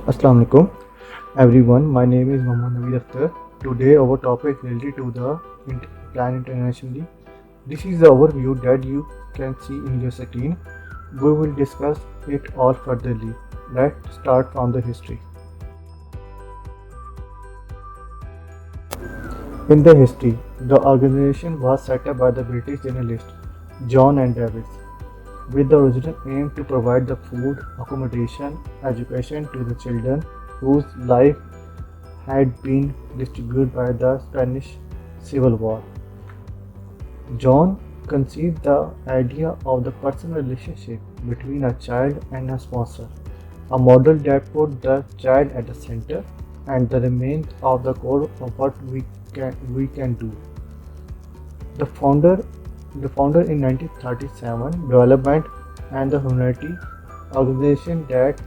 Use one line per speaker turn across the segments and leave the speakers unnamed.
Assalamu alaikum everyone. My name is Mohammad Naveed Akhtar. Today our topic related to the plan internationally. This is the overview that you can see in your screen. We will discuss it all furtherly. Let's start from the history. In the history, the organization was set up by the British journalist John and Davis with the original aim to provide the food, accommodation, education to the children whose life had been disturbed by the Spanish Civil War. John conceived the idea of the personal relationship between a child and a sponsor, a model that put the child at the center and the remains of the core of what we can do. The founder the founder in 1937 development and the humanity organization that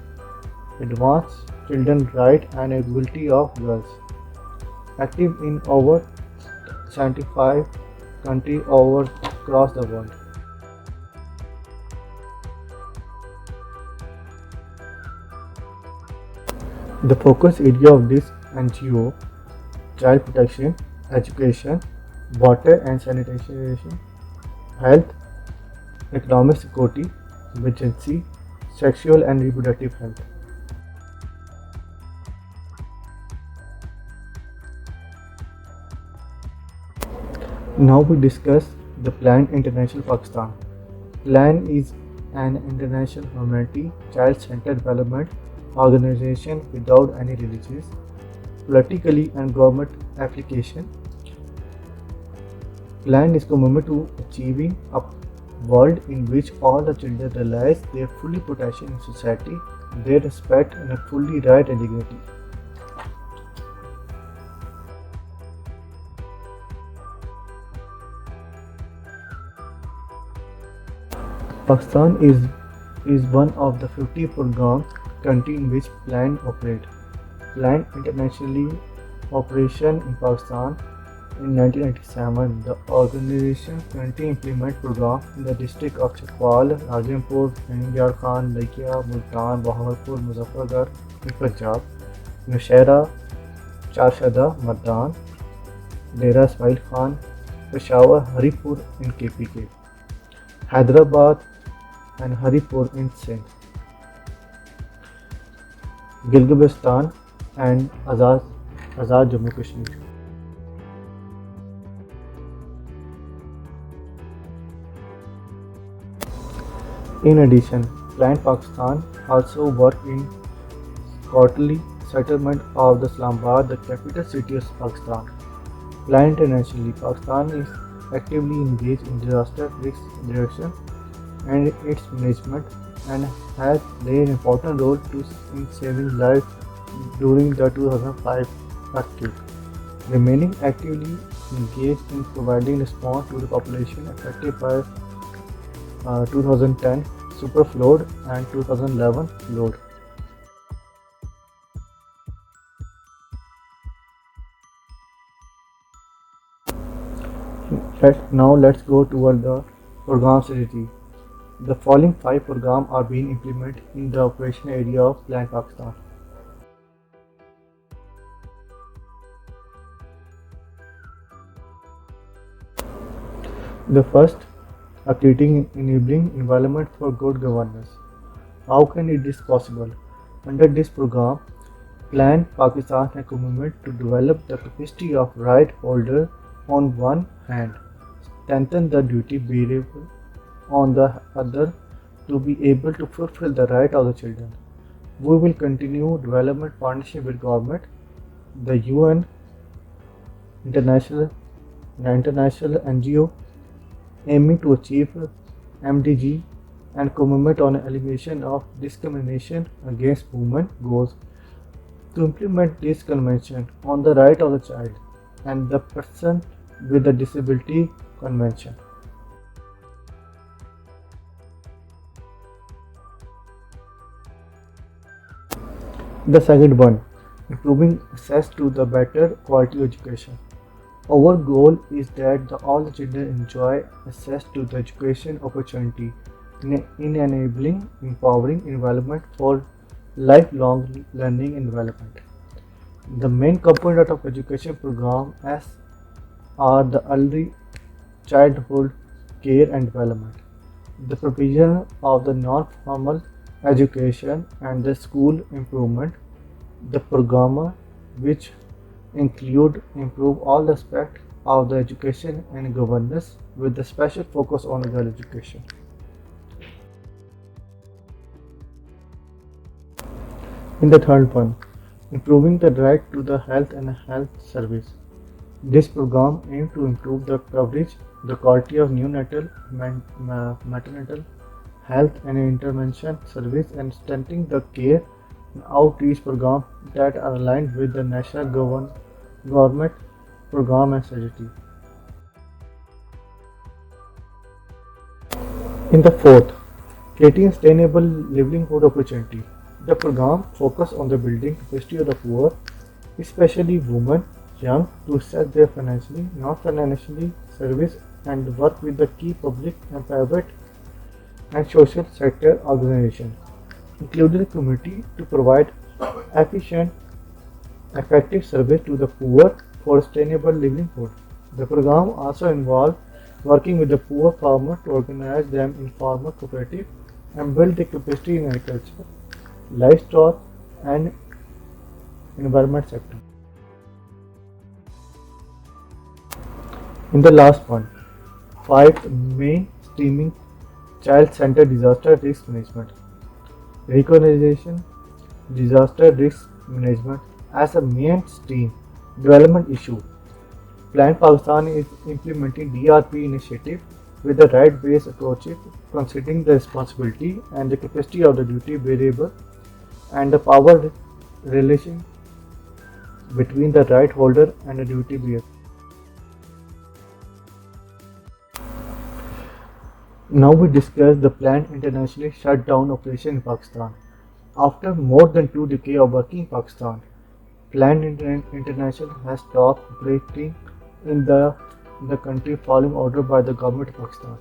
advanced children's rights and equality of girls, active in over 75 countries over across the world. The focus area of this NGO: child protection, education, water and sanitation, health, economic security, emergency, sexual and reproductive health. Now we discuss the Plan International Pakistan. Plan is an international humanity child-centered development organization without any religious, politically and government application. Plan is committed to achieving a world in which all the children realize their fully potential in society, their respect and a fully right and dignity. Pakistan is one of the 50 program countries in which Plan operate. Plan internationally operation in Pakistan in 1997. The organization currently implement program in the district of Chakwal, Rajampur, Yar Khan, Laikia, Multan, Bahawalpur, Muzaffargarh in Punjab, Naushera, Charshada, Mardan, Dera Ismail Khan, Peshawar, Haripur in KPK, Hyderabad and Haripur in Sindh, Gilgit-Baltistan and Azad Jammu Kashmir. In addition, Plan Pakistan also work in quarterly settlement of the Islamabad, the capital city of Pakistan. Plan internationally, Pakistan is actively engaged in disaster risk reduction and its management and has played an important role in saving lives during the 2005 earthquake, remaining actively engaged in providing response to the population affected by 2010 superflood and 2011 flood. Now let's go toward the program strategy. The following five programs are being implemented in the operation area of Plan Pakistan. The first, a creating enabling environment for good governance. How can it is possible? Under this program, Plan Pakistan has commitment to develop the capacity of right holder on one hand, strengthen the duty bearable on the other to be able to fulfill the right of the children. We will continue development partnership with government, the UN, international international NGO aiming to achieve MDG and commitment on elimination of discrimination against women goals to implement this convention on the right of the child and the person with a disability convention. The second one, improving access to the better quality education. Our goal is that all the children enjoy access to the education opportunity in enabling empowering environment for lifelong learning and development. The main component of education program as are the early childhood care and development, the provision of the non-formal education and the school improvement, the program which include improve all aspects of the education and governance with the special focus on girl education. In the third one, improving the right to the health and health service. This program aims to improve the coverage, the quality of neonatal, maternal health and intervention service and strengthening the care and outreach programs that are aligned with the national government program and strategy. In the fourth, creating sustainable livelihood opportunity. The program focuses on the building capacity of the poor, especially women, young, to set their financially, not financially service and work with the key public and private and social sector organizations, including the community, to provide efficient, effective service to the poor for sustainable livelihood. The program also involves working with the poor farmers to organize them in farmer cooperative and build the capacity in agriculture, livestock, and environment sector. In the last one, fifth, mainstreaming child-centered disaster risk management. Recognition disaster risk management as a mainstream development issue. Plan Pakistan is implementing DRP initiative with the right-based approaches, considering the responsibility and the capacity of the duty bearable and the power relation between the right holder and the duty bearer. Now we discuss the planned internationally shut down operation in Pakistan. After more than 2 decades of working in Pakistan, Planned International has stopped operating in the country following order by the government of Pakistan.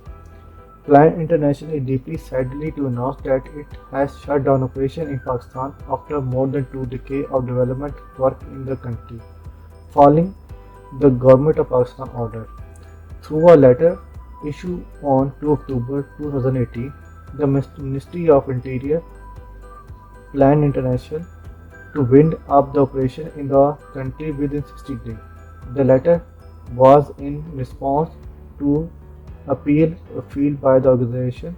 Planned International is deeply sadly to announce that it has shut down operation in Pakistan after more than 2 decades of development work in the country, following the government of Pakistan order. Through a letter issued on 2 October 2018, the Ministry of Interior planned International to wind up the operation in the country within 60 days. The letter was in response to appeal filed by the organization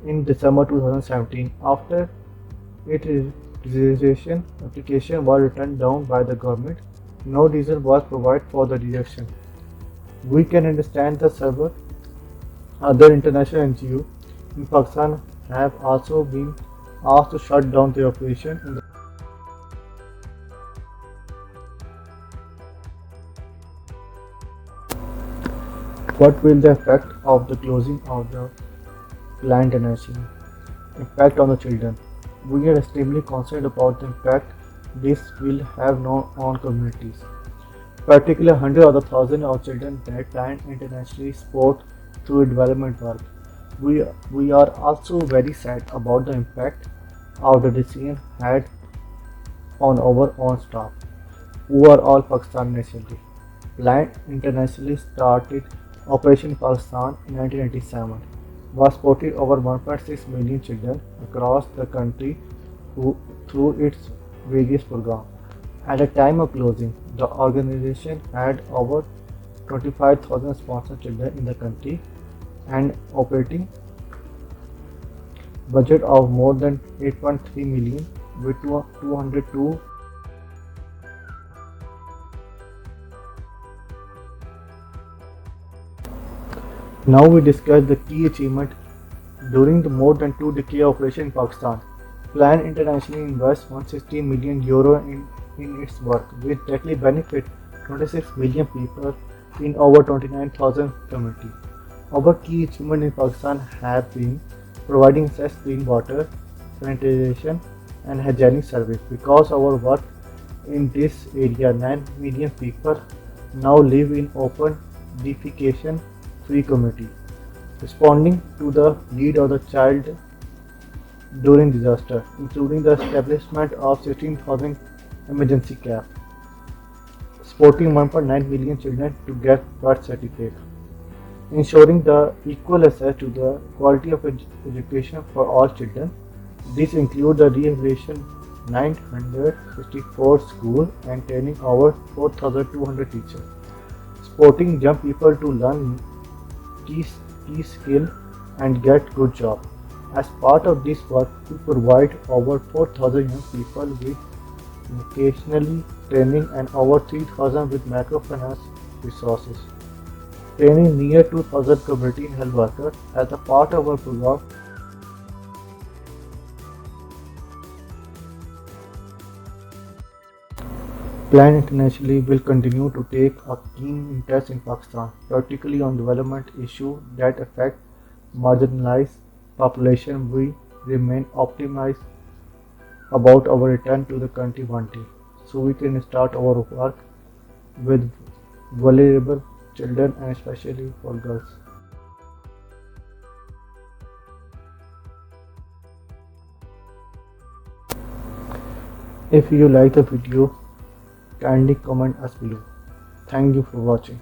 in December 2017 after its registration application was turned down by the government. No reason was provided for the rejection. We can understand the several other international NGOs in Pakistan have also been asked to shut down their operation. What will the effect of the closing of the Planned International? Impact on the children. We are extremely concerned about the impact this will have on communities, particularly hundreds of thousands of children that Planned Internationally support through development work. We are also very sad about the impact of the decision had on our own staff, who are all Pakistan nationally. Planned Internationally started Operation Pakistan in 1997, was supported over 1.6 million children across the country through its various programs. At the time of closing, the organization had over 25,000 sponsored children in the country and operating budget of more than 8.3 million with 202. Now we discuss the key achievement during the more than 2 decade operation in Pakistan. Plan internationally invests 160 million euro in its work, which directly benefit 26 million people in over 29,000 communities. Our key achievements in Pakistan have been providing access to clean water, sanitation, and hygienic service. Because of our work in this area, 9 million people now live in open defecation free community. Responding to the need of the child during disaster, including the establishment of 16,000 emergency cap, supporting 1.9 million children to get birth certificate, ensuring the equal access to the quality of education for all children. These include the re-evaluation 964 schools and training over 4,200 teachers, supporting young people to learn key, key skill and get good job. As part of this work, we provide over 4,000 young people with vocational training and over 3,000 with microfinance resources. Training near 2,000 community health workers as a part of our program. Plan Internationally will continue to take a keen interest in Pakistan, particularly on development issues that affect marginalized population. We remain optimistic about our return to the country one day, so we can start our work with vulnerable children and especially for girls. If you like the video, kindly comment us below. Thank you for watching.